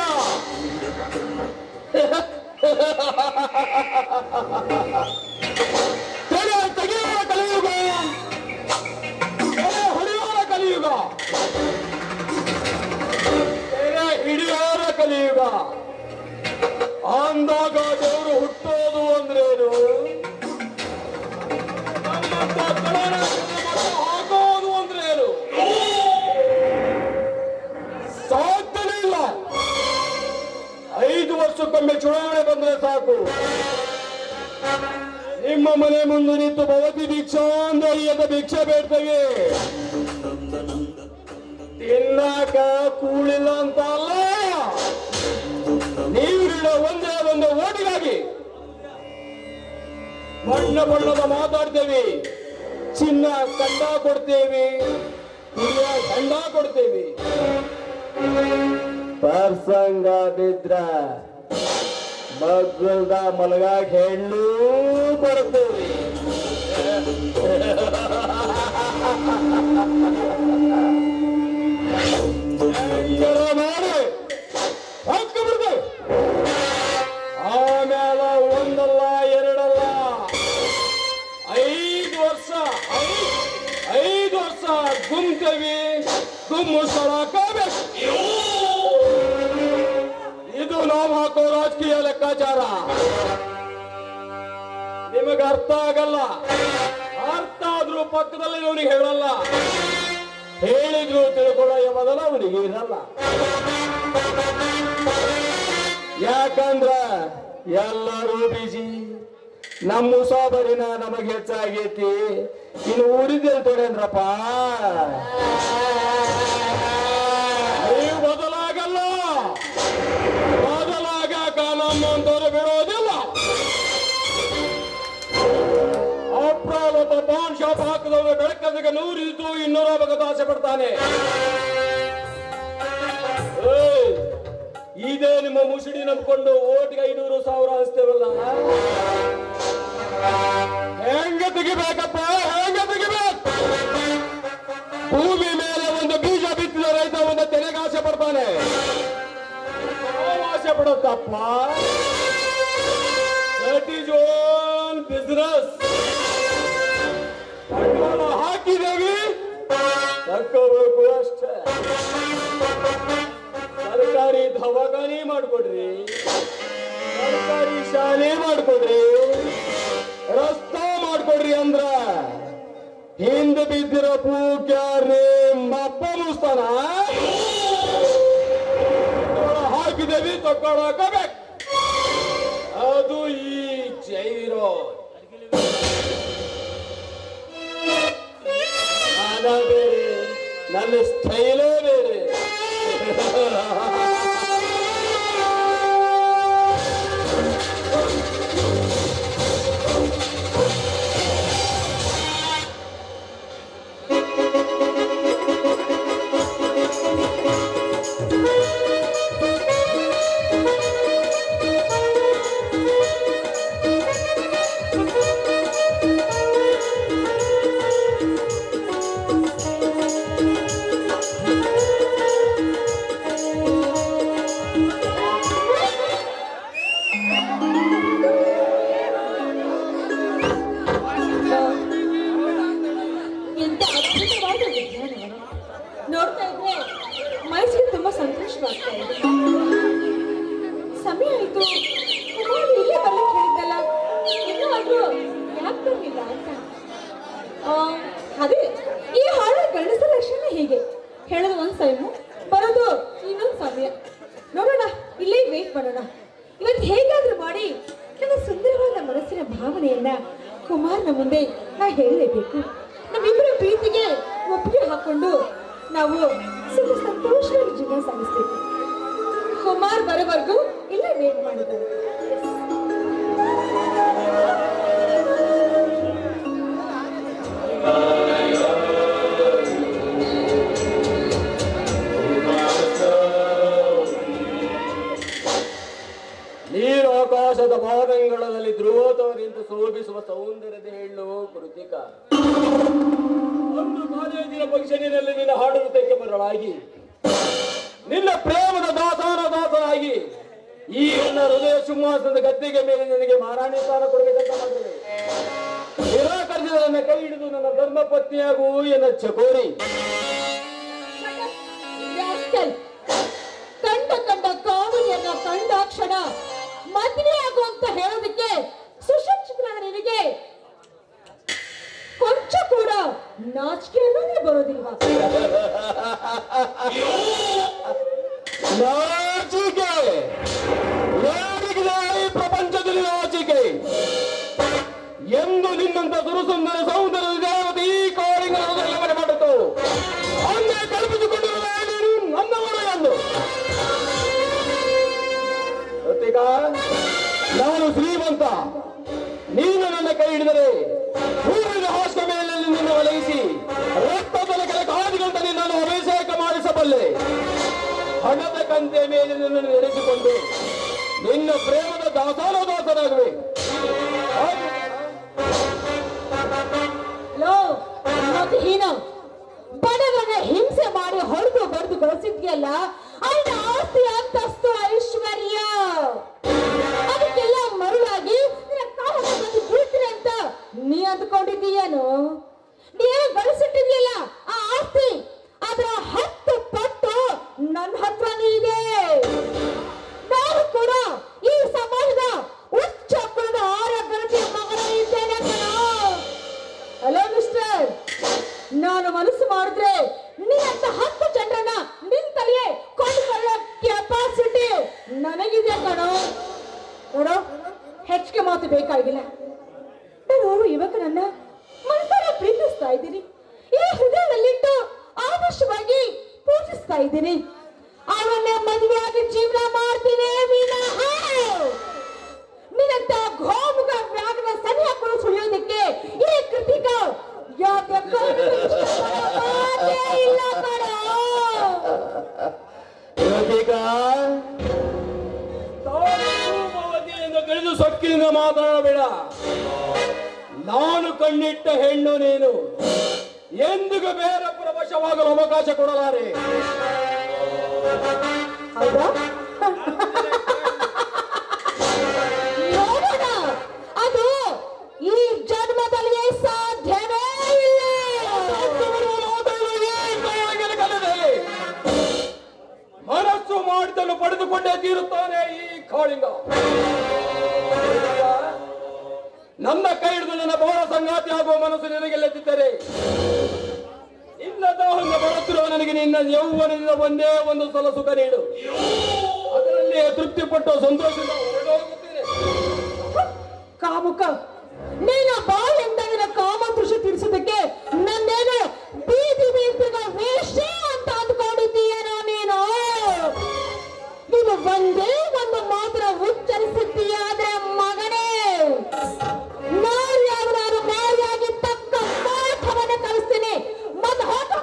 ತೆಗೆಯುವ ಕಲಿಯುಗ, ಹೊಡೆಯುವ ಕಲಿಯುಗ, ಹಿಡಿಯೋರ ಕಲಿಯುಗ. ಅಂದಾಗ ದೇವರು ಹುಟ್ಟೋದು ಅಂದ್ರೇನು, ಹಾಕೋದು ಅಂದ್ರೇನು? ನಿಮ್ಮ ಮನೆ ಮುಂದೆ ನಿಂತು ಭವತಿ ಭಿಕ್ಷಾಂದೇಹಿ ಅಂತ ಭಿಕ್ಷೆ ಬೇಡ್ತೇವೆ. ತಿನ್ನಾಕ ಕೂಳಿಲ್ಲ ಅಂತ ಅಲ್ಲ, ನೀವಿರೋ ಒಂದೇ ಒಂದು ಓಟಿಗಾಗಿ ಬಣ್ಣ ಬಣ್ಣದ ಮಾತಾಡ್ತೇವೆ. ಚಿನ್ನ ಕಂಡ ಕೊಡ್ತೇವೆ, ಕುಡಿಯ ಗಂಡ ಕೊಡ್ತೇವೆ. ಪ್ರಸಂಗ ಬಿದ್ರ ಮಗ್ಗಲ್ದ ಮಲಗಾಗ ಹೆಣ್ಣು ಬರ್ತೇವೆ. ಮಾಡಿ ಹಕ್ಕ ಬಿಡ್ತೇವೆ. ಆಮೇಲೆ ಒಂದಲ್ಲ ಎರಡಲ್ಲ 5 ವರ್ಷ 5 ವರ್ಷ ಗುಮ್ತೇವಿ. ಗುಮ್ಮು ಸ್ಥಳಕ್ಕಾಗಬೇಕು. ಇದು ನಾವು ಹಾಕೋ ರಾಜಕೀಯ ಲೆಕ್ಕಾಚಾರ. ನಿಮಗೆ ಅರ್ಥ ಆಗಲ್ಲ. ಅರ್ಥ ಆದ್ರೂ ಪಕ್ಕದಲ್ಲಿ ಅವನಿಗೆ ಹೇಳಲ್ಲ, ಹೇಳಿದ್ರು ತಿಳ್ಕೊಳ್ಳೋ ಮೊದಲ ಅವನಿಗೆ ಇರಲ್ಲ. ಯಾಕಂದ್ರ ಎಲ್ಲರೂ ಬಿಜಿ. ನಮ್ಮ ಮುಸಾಬರಿನ ನಮಗೆ ಹೆಚ್ಚಾಗೈತಿ. ಇನ್ನು ಊರಿದ್ದಲ್ಲಿ ತೊಡೇಂದ್ರಪ್ಪ, ನೀವು ಬದಲಾಗಲ್ಲ. ಬದಲಾಗಾಕ ನಮ್ಮಂತವ್ರು ಬಿಡೋದಿಲ್ಲ. ಅಪ್ರಾಲತ ಪಾನ್ ಶಾಪ್ ಹಾಕಿದವರು ಬೆಳಕದಿಗೆ 100 ಇದ್ದು 200 ಆಗದ ಆಸೆ ಪಡ್ತಾನೆ. ಇದೇ ನಿಮ್ಮ ಮುಸುಡಿ ನಂಬಿಕೊಂಡು ಓಟಿಗೆ 500,000 ಹಚ್ತೇವಲ್ಲ, ಹೆಂಗ ತೆಗಿಬೇಕಪ್ಪ? ಹೆಂಗ ತೆಗಿಬೇಕು? ಭೂಮಿ ಮೇಲೆ ಒಂದು ಬೀಜ ಬಿತ್ತಿದ ರೈತ ಒಂದು ತೆನೆಗೆ ಆಸೆ ಪಡ್ತಾನೆ. ಆಸೆ ಪಡುತ್ತಪ್ಪ. That is own business. ಹಾಕಿದೇವಿ, ತಕ್ಕೋಬೇಕು ಅಷ್ಟೇ. ಸರ್ಕಾರಿ ದವಾಖಾನೆ ಮಾಡ್ಕೊಡ್ರಿ, ಸರ್ಕಾರಿ ಶಾಲೆ ಮಾಡ್ಕೊಡ್ರಿ, ರಸ್ತೆ ಮಾಡ್ಕೊಡ್ರಿ ಅಂದ್ರ ಹಿಂದೆ ಬಿದ್ದಿರೋ ಪೂಕ್ಯಾರ್ರಿ ಮಪ್ಪ ಮುಸ್ತಾನ. ಹಾಕಿದೇವಿ, ತಕ್ಕೊಳಕಬೇಕು. ಅದು ಈ ಜೈರೋ ಬೇರೆ, ನನ್ನ ಸ್ಟೈಲೇ ಬೇರೆ. ನೋಡ್ತಾ ಇದ್ರೆ ಮೈಸೂರು ತುಂಬಾ ಸಂತೋಷವಾಗ್ತಾ ಇದೆ. ಸಮಯ ಆಯ್ತು, ಕುಮಾರ್ ಇಲ್ಲೇ ಬರ್ಲಿಕ್ಕೆ ಹೇಳಿದ್ದಲ್ಲ, ಇನ್ನೂ ಆದ್ರೂ ಯಾಕೆ ಬರ್ಲಿಲ್ಲ ಅಂತ. ಅದೇ ಈ ಹಾಡು ಗಂಡಸರ ಲಕ್ಷಣ ಹೀಗೆ, ಹೇಳೋದು ಒಂದ್ ಟೈಮು, ಬರೋದು ಇನ್ನೊಂದು ಸಮಯ. ನೋಡೋಣ, ಇಲ್ಲೇ ವೇಟ್ ಮಾಡೋಣ. ಇವತ್ತು ಹೇಗಾದ್ರೂ ಮಾಡಿ ನನ್ನ ಸುಂದರವಾದ ಮನಸ್ಸಿನ ಭಾವನೆಯನ್ನ ಕುಮಾರ್ನ ಮುಂದೆ ನಾ ಹೇಳಲೇಬೇಕು. ನಮ್ಮಿಬ್ಬರ ಪ್ರೀತಿಗೆ ಒಪ್ಪಿಗೆ ಹಾಕೊಂಡು ನಾವು ಸುಖ ಸಂತೋಷವಾಗಿ ಜೀವನ ಸಾಗಿಸ್ಬೇಕು. ಕುಮಾರ್ ಬರೋವರೆಗೂ ಇಲ್ಲೇ ವೇಟ್ ಮಾಡಿದ್ದಾರೆ. ನೀರು ಆಕಾಶದ ಬಾದಂಗಳದಲ್ಲಿ ಧ್ರುವೋದವರಿಂದ ಶೋಭಿಸುವ ಸೌಂದರ್ಯದ ಹೆಣ್ಣು ಕೃತಿಕ. ಒಂದು ಕಾಲೇಜಿನ ಫಂಕ್ಷನಿನಲ್ಲಿ ನಿನ್ನ ಹಾಡುವುದಕ್ಕೆ ಬರಲಾಗಿ, ನಿನ್ನ ಪ್ರೇಮದ ದಾಸನಾಗಿ ಈ ನನ್ನ ಹೃದಯ ಸಿಂಹಾಸನದ ಗದ್ದೆಗೆ ಮೇಲೆ ನನಗೆ ಮಹಾರಾಣಿ ಸ್ಥಾನ ಕೊಡಬೇಕಂತ ಮಾಡಿದೆ. ನಿರಾಕರಿಸಿದ ನನ್ನ ಕೈ ಹಿಡಿದು ನನ್ನ ಧರ್ಮ ಪತ್ನಿಯಾಗು ಎನ್ನ ಚಕೋರಿ. ಕಂಡ ಕಾವಲಿಯನ್ನ ಕಂಡಾಕ್ಷಣ ಮದುವೆ ಆಗು ಅಂತ ಹೇಳೋದಕ್ಕೆ ಸುಶಿಕ್ಷಿತರಾದ ನಿನಗೆ ಕೊಂಚ ಕೂಡ ನಾಚಿಕೆ ಅನ್ನೋದೇ ಬರೋದಿಲ್ವಾ? ನಾಚಿಕೆ ಯಾರಿಗಿದೆ ಈ ಪ್ರಪಂಚದಲ್ಲಿ? ನಾಚಿಕೆ ಎಂದು ನಿನ್ನಂತ ಸುರಸುಂದರ ಸೌಂದರ್ಯ ದೇವತೆ ಈ ಕಾಳಿಂಗನ ಮನೆ ಮಾಡಿತು ಅಂದೇ ಕಲ್ಪಿಸಿಕೊಂಡಿರುವ ನೀನು ನನ್ನವಳು ಎಂದು ಗೊತ್ತೀಗ ನಾನು ಶ್ರೀಮಂತ ನೀನು ನನ್ನ ಕೈ ಹಿಡಿದರೆ ಹೂವಿನ ಹಾಸ್ಯ ಮೇಲೆ ನಿನ್ನನ್ನು ಒಲಗಿಸಿ ರಕ್ತದ ಕೆಲ ಕಾದಿಗಂತ ನಿನ್ನನ್ನು ಅಭಿಷೇಕ ಮಾಡಿಸಬಲ್ಲೆ ಹಣದ ಕಂತೆ ಮೇಲೆ ನಿನ್ನನ್ನು ನಡೆಸಿಕೊಂಡು ನಿನ್ನ ಪ್ರೇಮದ ದಾಸನಾಗುವೆ ಬಡವನ ಹಿಂಸೆ ಮಾಡಿ ಹೊಡೆದು ಬರೆದು ಗಳಿಸಿದ್ಯಲ್ಲ ಅವನ ಆಸ್ತಿ ಅಂತಸ್ತು ಐಶ್ವರ್ಯ ಅದಕ್ಕೆಲ್ಲ ಮರುಳಾಗಿ ಬೀಳ್ತೀನಿ ಅಂತ ನೀ ಅಂದ್ಕೊಂಡಿದ್ದೀಯನು ನೀನು ಗಳಿಸಿಟ್ಟಿದ್ಯಲ್ಲ ಆ ಆಸ್ತಿ ಅದರ 10 ಪಟ್ಟು ನನ್ನ ಹತ್ರನೇ ಇದೆ. ನಾನು ಕೂಡ ಈ ಸಮಾಜದ ಉಚ್ಚ ಕುಲದ ಆರೋಗ್ಯ ಮಗನ ಇದ್ದೇನೆ. ಹಲೋ ಮಿಸ್ಟರ್, ನಾನು ಮನಸ್ಸು ಮಾಡಿದ್ರೆ ನಿನ್ನಂತ 10 ಜನರನ್ನ ನಿಂತಲ್ಲಿಯೇ ಕೊಂಡುಕೊಳ್ಳೋ ಕೆಪಾಸಿಟಿ ನನಗಿದೆ ಕಣೋ. ನೋಡೋ, ಹೆಚ್ಚಿಗೆ ಮಾತು ಬೇಕಾಗಿಲ್ಲ. ನಾನು ಯುವಕನನ್ನ ಮನಸಾರ ಪ್ರೀತಿಸ್ತಾ ಇದ್ದೀನಿ, ಈ ಹೃದಯದಲ್ಲಿಟ್ಟು ಆದರ್ಶವಾಗಿ ಪೂಜಿಸ್ತಾ ಇದ್ದೀನಿ. ಅವನ್ನೇ ಮದುವೆಯಾಗಿ ಜೀವನ ಮಾಡ್ತೀನಿ ವಿನಃ ನಿನ್ನಂತ ಗೋಮುಖ ವ್ಯಾಘ್ರ ಸರಿಯಾಗಿ ಸುಳಿಯೋದಕ್ಕೆ ಈ ಕೃತಿಕ ಇಲ್ಲ ಕಣೋ. ತಿಳಿದು ಸೊಕ್ಕಿನಿಂದ ಮಾತನಾಡಬೇಡ. ನಾನು ಕಣ್ಣಿಟ್ಟ ಹೆಣ್ಣು ನೀನು, ಎಂದಿಗೂ ಬೇರೊಬ್ಬರ ವಶವಾಗಲು ಅವಕಾಶ ಕೊಡಲಾರೆ. ನೋಡೋಣ, ಅದು ಈ ಜನ್ಮದಲ್ಲಿ ಸಾಧ್ಯವೇ ಇಲ್ಲ. ಮನಸ್ಸು ಮಾಡಿದನ್ನು ಪಡೆದುಕೊಂಡೇ ತೀರುತ್ತಾನೆ ಈ ಕಾಳಿಂಗ. ನನ್ನ ಕೈ ಹಿಡಿದು ನನ್ನ ಬಹುಳ ಸಂಗಾತಿ ಆಗುವ ಮನಸ್ಸು ನಿನಗೆಲ್ಲದಿದ್ದರೆ ಇಲ್ಲದ ಹಂಗ ಬರುತ್ತಿರುವ ನನಗೆ ನಿನ್ನ ಯೌವನದಿಂದ ಒಂದೇ ಒಂದು ಸಲ ಸುಖ ನೀಡು, ಅದರಲ್ಲಿ ತೃಪ್ತಿಪಟ್ಟು ಸಂತೋಷದಿಂದ ಹೊರಡೋಗುತ್ತೇನೆ. ಕಾಮುಕ, ನೀನು ಬಾಯಿಂದ ನಿನ್ನ ಕಾಮ ದೃಶ್ಯ ತಿಳಿಸೋದಕ್ಕೆ ನನ್ನೇನು ಬೀದಿ ಬೀದಿಗ ವೇಷೆ ಅಂತ ಅಂದ್ಕೊಂಡಿದ್ದೀಯೇನೋ ನೀನು? ನೀನು ಒಂದೇ ಒಂದು ಮಾತ್ರ ಉಚ್ಚರಿಸುತ್ತೀಯಾದ್ರೆ ಮಗನೇ, ನಾನು ಮಾರಿಯಾಗಿ ತಕ್ಕ ಪಾಠವನ್ನು ಕಲಿಸ್ತೀನಿ. ಮತ್ತೆ ಹೊರಟು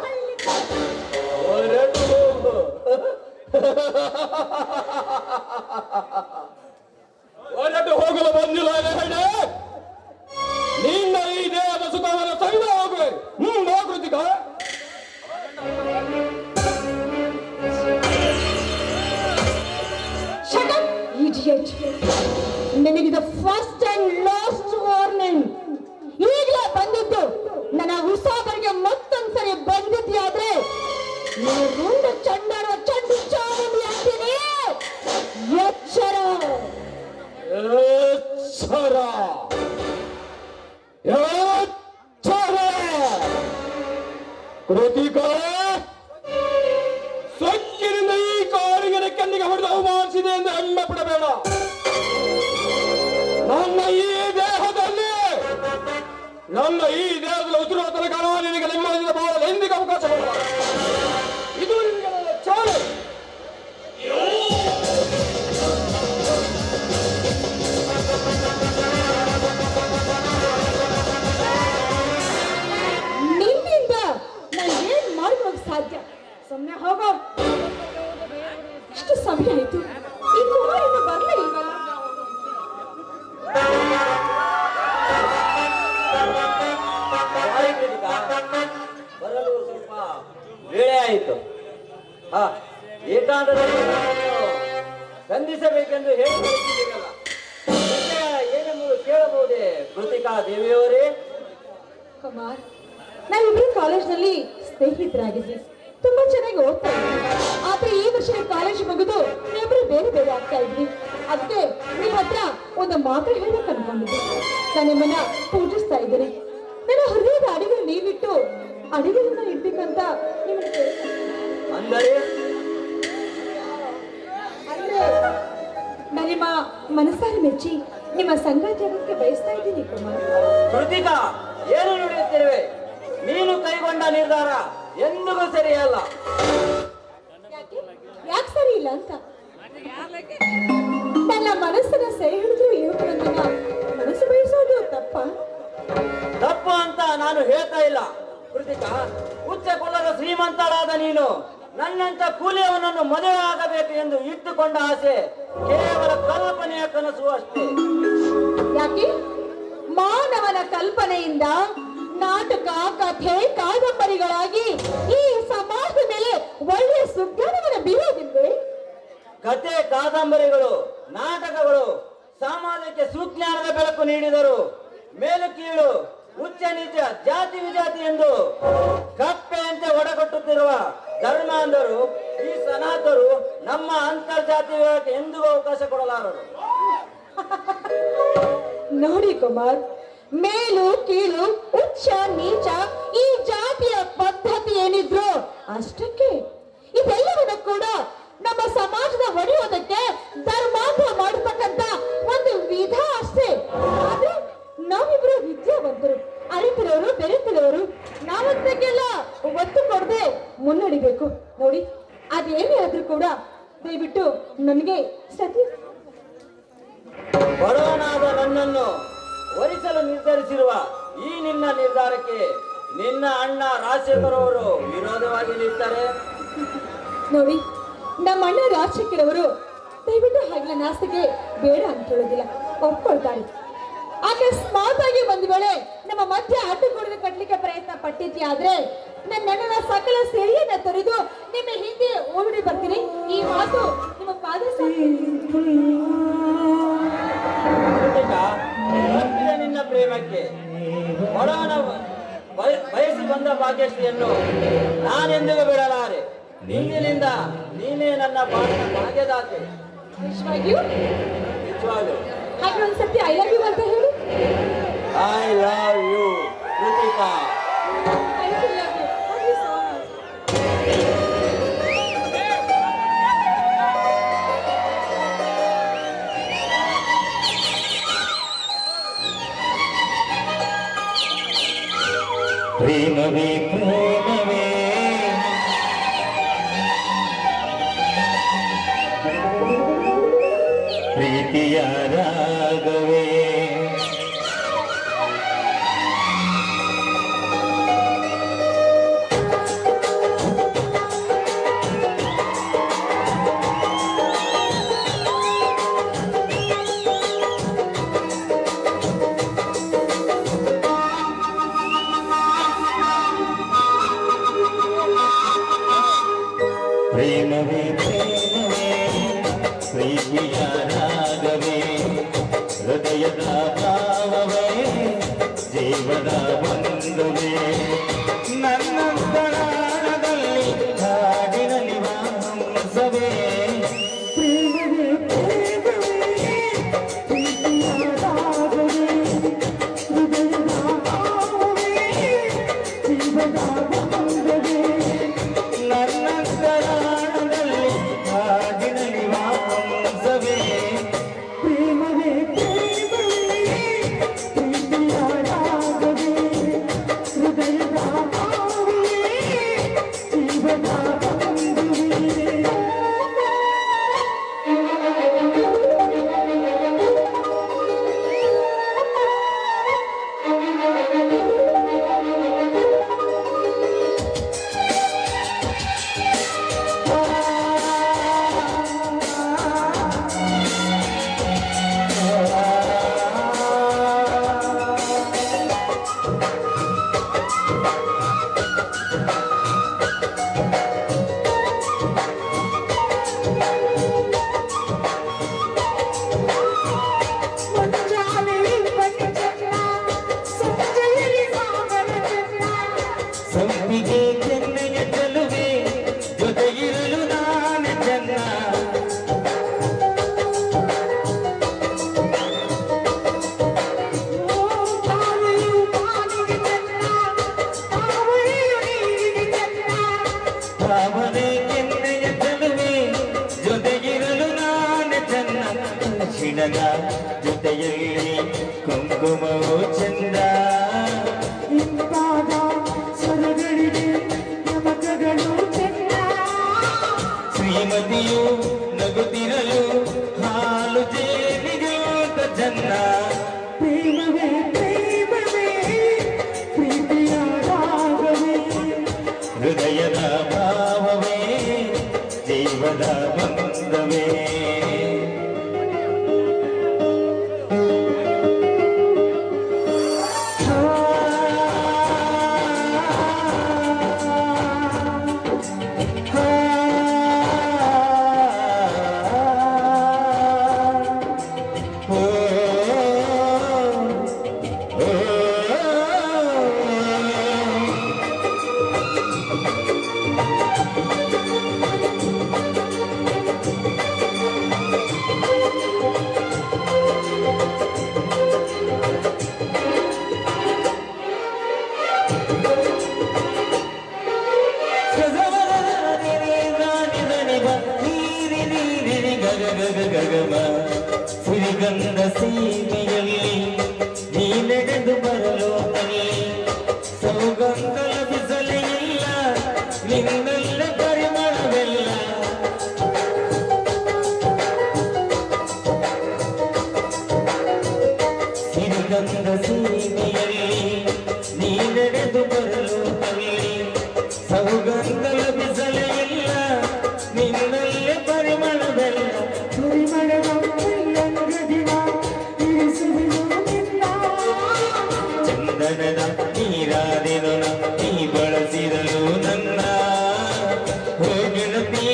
ಹೋಗಲು ಬಂದಿಲ್ಲ ಹೇಳಿ, ನಿನ್ನ ಈ ದೇಹದ ಸುಖವನ್ನು ಸಹಿತ ಹೋಗುವೆ. ಕೃತಿಕ, ನಿನಗಿದ ಫಸ್ಟ್ ಅಂಡ್ ಲಾಸ್ಟ್ ವಾರ್ನಿಂಗ್. ಈಗಲೇ ಬಂದಿದ್ದು ನನ್ನ ಉಸಾಬರಿಗೆ ಮತ್ತೊಂದ್ಸರಿ ಬಂದಿದ್ಯಾದ್ರೆ ರುಂಡ ಚಂಡನ ಚಂಡು ಚಾಮುಂಡಿ ಅಂತೀನಿ. ಎಚ್ಚರ ಎಚ್ಚರ ಎಚ್ಚರ. ಕೃತಿಕ, ಸೊಕ್ಕಿನಿಂದ ಈ ಕಾಳಿಂಗನ ಕಣ್ಣಿಗೆ ಹೊಡೆದು ಅವಮಾನಿಸಿದೆ ಎಂದು ಹೆಮ್ಮೆ ಪಡಬೇಡ. ನನ್ನ ಈ ದೇಹದಲ್ಲಿ ಉಸಿರುವ ತನಕ ನಿನಗೆ ನೆಮ್ಮದಿಯಿಂದ ಬಾಳಲು ಎಂದಿಗೂ ಅವಕಾಶ ಬೇಡ. ಇದು ನಿನಗೆ ನನ್ನ ಚಾಲು. ನಿನ್ನಿಂದ ನಾನು ಏನ್ ಮಾಡ್ಬೇಕು ಸಾಧ್ಯ? ಸುಮ್ಮನೆ ಹೋಗೋ. ಇಷ್ಟು ಸಮಯ ಆಯ್ತು, ಈ ಕುಮಾರಿನ ಬರ್ಲೇ ಇಲ್ವಲ್ಲ. ಬರಲು ಸ್ವಲ್ಪ ವೇಳೆ ಆಯಿತು. ಏಕಾಂತದಲ್ಲಿ ಬಂಧಿಸಬೇಕೆಂದು ಹೇಳಿ ಏನೆಂಬುದು ಕೇಳಬಹುದೇ ಕೃತಿಕಾ ದೇವಿಯವರೇ? ಕುಮಾರ್, ನಾವಿಬ್ರು ಕಾಲೇಜ್ನಲ್ಲಿ ಸ್ನೇಹಿತರಾಗಿದ್ವಿ, ತುಂಬಾ ಚೆನ್ನಾಗಿ ಓದ್ತಾ ಇದ್ವಿ. ಆದ್ರೆ ಈ ವರ್ಷ ಕಾಲೇಜ್ ಮುಗಿದು ನಾವಿಬ್ರು ಬೇರೆ ಬೇರೆ ಆಗ್ತಾ ಇದ್ವಿ. ಅದಕ್ಕೆ ನಿಮ್ಮ ಹತ್ರ ಒಂದು ಮಾತು ಹೇಳಕ್ ಅನ್ಕೊಂಡಿದ್ದೆ. ನಾನು ನಿಮ್ಮನ್ನ ಪೂಜಿಸ್ತಾ ಇದ್ದೀನಿ. ನನ್ನ ಹೃದಯದ ಅಡಿಗಳು ನೀವಿಟ್ಟು ಅಡಿಗಳನ್ನ ಇಡ್ಬೇಕಂತ ಅಂದರೆ ನಾನು ನಿಮ್ಮ ಮನಸ್ಸಾರಿ ಮೆಚ್ಚಿ ನಿಮ್ಮ ಸಂಗಾತಿಯಾಗಕ್ಕೆ ಬಯಸ್ತಾ ಇದ್ದೀನಿ ಕುಮಾರ್. ಕೃತಿಕಾ, ಏನು ನುಡಿಯುತ್ತಿರುವೆ? ನೀನು ಕೈಗೊಂಡ ನಿರ್ಧಾರ ಎಂದಿಗೂ ಸರಿಯಲ್ಲ. ಯಾಕೆ ಸರಿ ಇಲ್ಲ ಅಂತ ನನ್ನ ಮನಸ್ಸನ್ನ ಸೆರೆ ಹಿಡಿದ್ರು ಯುವಕರನ್ನ ಮನಸ್ಸು ಬಯಸೋದು ತಪ್ಪು ಅಂತ ನಾನು ಹೇಳ್ತಾ ಇಲ್ಲ ಕೃತಿಕಾ. ಉಚ್ಚ ಕುಲದ ಶ್ರೀಮಂತಳಾದ ನೀನು ನನ್ನಂತ ಕೂಲಿಯವನನ್ನು ಮದುವೆ ಆಗಬೇಕು ಎಂದು ಇಟ್ಟುಕೊಂಡ ಆಸೆ ಕೇವಲ ಕಲ್ಪನೆಯ ಕನಸು ಅಷ್ಟೇ. ಯಾಕೆ ಮಾನವನ ಕಲ್ಪನೆಯಿಂದ ನಾಟಕ, ಕಥೆ, ಕಾದಂಬರಿಗಳಾಗಿ ಈ ಸಮಾಜದ ಮೇಲೆ ಒಳ್ಳೆಯ ಸುಜ್ಞಾನವನ್ನು ಬೀರೋದಿಲ್ವೇ? ಕಥೆ, ಕಾದಂಬರಿಗಳು, ನಾಟಕಗಳು ಸಮಾಜಕ್ಕೆ ಸುಜ್ಞಾನದ ಬೆಳಕು ನೀಡಿದರು. ಮೇಲು ಕೀಳು, ಉಚ್ಚ ನೀಚ, ಜಾತಿ ವಿಜಾತಿ ಎಂದು ಕಪ್ಪೆಯಂತೆ ಒಡಗಟ್ಟುತ್ತಿರುವ ಧರ್ಮಾಂಧರು, ಈ ಸನಾತರು ನಮ್ಮ ಅಂತರ್ಜಾತಿ ವಿವಾಹಕ್ಕೆ ಎಂದಿಗೂ ಅವಕಾಶ ಕೊಡಲಾರರು. ನೋಡಿ ಕುಮಾರ್, ಮೇಲು ಕೀಳು, ಉಚ್ಚ ನೀಚ ಈ ಜಾತಿಯ ಪದ್ಧತಿ ಏನಿದ್ರು ಅಷ್ಟಕ್ಕೆ ಇದೆಲ್ಲವನ್ನ ಕೂಡ ನಮ್ಮ ಸಮಾಜದ ಒಡೆಯೋದಕ್ಕೆ ಧರ್ಮಾಂಧ ಮಾಡತಕ್ಕಂತ ಒಂದು ವಿಧ ಅಷ್ಟೇ. ಆದ್ರೆ ನಾವಿಬ್ರು ವಿದ್ಯಾವಂತರು, ಅರಿತಿರೋರು, ಬೆರೆತಿರೋರು, ನಾವಂತಕ್ಕೆಲ್ಲ ಒತ್ತು ಕೊಡದೆ ಮುನ್ನಡಿಬೇಕು. ನೋಡಿ, ಅದೇನೇ ಆದ್ರೂ ಕೂಡ ದಯವಿಟ್ಟು ನನಗೆ ಸತಿ ಬಡವನಾದ ನನ್ನನ್ನು ವರಿಸಲು ನಿರ್ಧರಿಸಿರುವ ಈ ನಿನ್ನ ನಿರ್ಧಾರಕ್ಕೆ ನಿನ್ನ ಅಣ್ಣ ರಾಜಶೇಖರ್ ಅವರು ವಿರೋಧವಾಗಿ ನಿಲ್ತಾರೆ. ನೋಡಿ, ನಮ್ಮ ಅಣ್ಣ ರಾಜಶೇಖರ್ ದಯವಿಟ್ಟು ಹಾಗೆಲ್ಲ ನಾಸ್ತಿಗೆ ಬೇಡ ಅಂತ ಹೇಳೋದಿಲ್ಲ, ಒಪ್ಕೊಳ್ತಾರೆ. ಅಕಸ್ಮಾತ್ ಆಗಿ ಒಂದು ವೇಳೆ ನಮ್ಮ ಮಧ್ಯೆ ಅಡ್ಡುಗೋಡೆ ಕಟ್ಟಲಿಕ್ಕೆ ಪ್ರಯತ್ನ ಪಟ್ಟಿದ್ದೆ ಆದ್ರೆ ನನ್ನ ಸಕಲ ಸೆರೆಯನ್ನ ತೊರೆದು ನಿಮ್ಮ ಹಿಂದೆ ಓಡಿ ಬರ್ತೀನಿ. ಈ ಮಾತು ನಿಮ್ಮ ಪಾದ ನಿನ್ನ ಪ್ರೇಮಕ್ಕೆ ಬಡವನ ಬಯಸಿ ಬಂದ ಭಾಗ್ಯಶ್ರೀಯನ್ನು ನಾನೆಂದಿಗೂ ಬಿಡಲಾರೆ. ಇಂದಿನಿಂದ ನೀನೇ ನನ್ನ ಬಾಳಿನ ಭಾಗ್ಯದಾತೆ. ನಿಜವಾಗಿಯೂ ನಿಜವಾಗ್ಲೂ ಹಾಗೆ ಒಂದ್ಸತಿ ಐ ಲವ್ ಯು ಅಂತ ಹೇಳಿ. I love you Kritika. ಪ್ರೇಮವೇ ಪ್ರೇಮವೇ ಪ್ರೀತಿಯ ರಾಗವೇ ಪ್ರೇಮವೇ ಪ್ರೇಮವೇ ಪ್ರೀತಿಯ ರಾಗವೇ ಹೃದಯದ ಭಾವವೇ ಜೀವದ ಬಂಧುವೇ ನನ್ನಂತರಾಳದಲ್ಲಿ ಹಾಡಿನಲ್ಲಿ ವಾಸವೇ ಪ್ರೇಮವೇ ಪ್ರೇಮವೇ ಪ್ರೀತಿಯ ರಾಗವೇ ಹೃದಯದ ಭಾವವೇ ಜೀವದ ಬಂಧುವೇ ನನ್ನಂತರಾಳದಲ್ಲಿ ಹಾಡಿನಲ್ಲಿ ವಾಸವೇ ಪ್ರೇಮವೇ ಪ್ರೇಮವೇ ಪ್ರೀತಿಯ ರಾಗವೇ ಹೃದಯದ ಭಾವವೇ ಜೀವದ ಬಂಧುವೇ. ಸಂಪಿಗೆ ಚೆನ್ನೆಯ ಚೆಲುವೆ ಜೊತೆಗಿರಲು ನಾನೇ ಚೆನ್ನ ಭಾವನೆ ಕೆನ್ನೆಯ ಚೆಲುವೆ ಜೊತೆಗಿರಲು ನಾನೇ ಚೆನ್ನ ಕ್ಷಣದ ಜೊತೆಯಲ್ಲಿ ಕುಂಕುಮವು ಚಂದ ಸೀಮೆಯಲ್ಲಿ ನೀ ನಡೆದು ಬರಲು ಅಲ್ಲಿ ಸೌಗಂಧ ಲಭಿಸಲೇ ಇಲ್ಲ ನಿನ್ನೆಲ್ಲ ಪರಿಮಳವೆಲ್ಲ ಸಿರಿಗಂಧ ಸೀಮೆಯಲ್ಲಿ ನೀ ನಡೆದು ಬರಲು ಅಲ್ಲಿ ಸೌಗಂಧ ಲಭಿಸಲೇ ಇಲ್ಲ ನಿನ್ನಲ್ಲೇ ಪರಿಮಳವೆಲ್ಲ ಚಂದನದ ನೀರಾದೆನು ನೀ ಬಳಸಿದನು ನನ್ನ ಹೋಗೆಳತಿ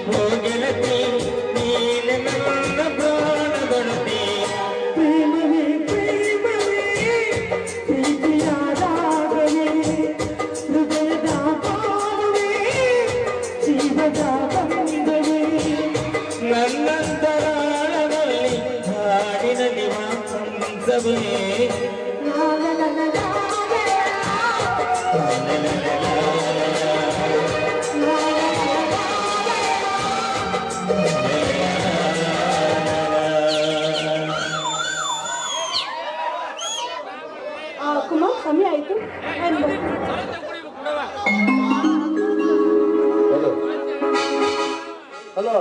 ಹೋಗೆಳತಿ ನೀನೆ ನನ್ನ ಪ್ರಾಣದೊಡತಿ ನನ್ನಂತರಾಳದಲ್ಲಿ ಹಾಡಿನಲ್ಲಿ ಮಾಂಸವೇ ಕುಮಾರ್ ಸಮಯ ಆಯ್ತು ಹಲೋ ಹಲೋ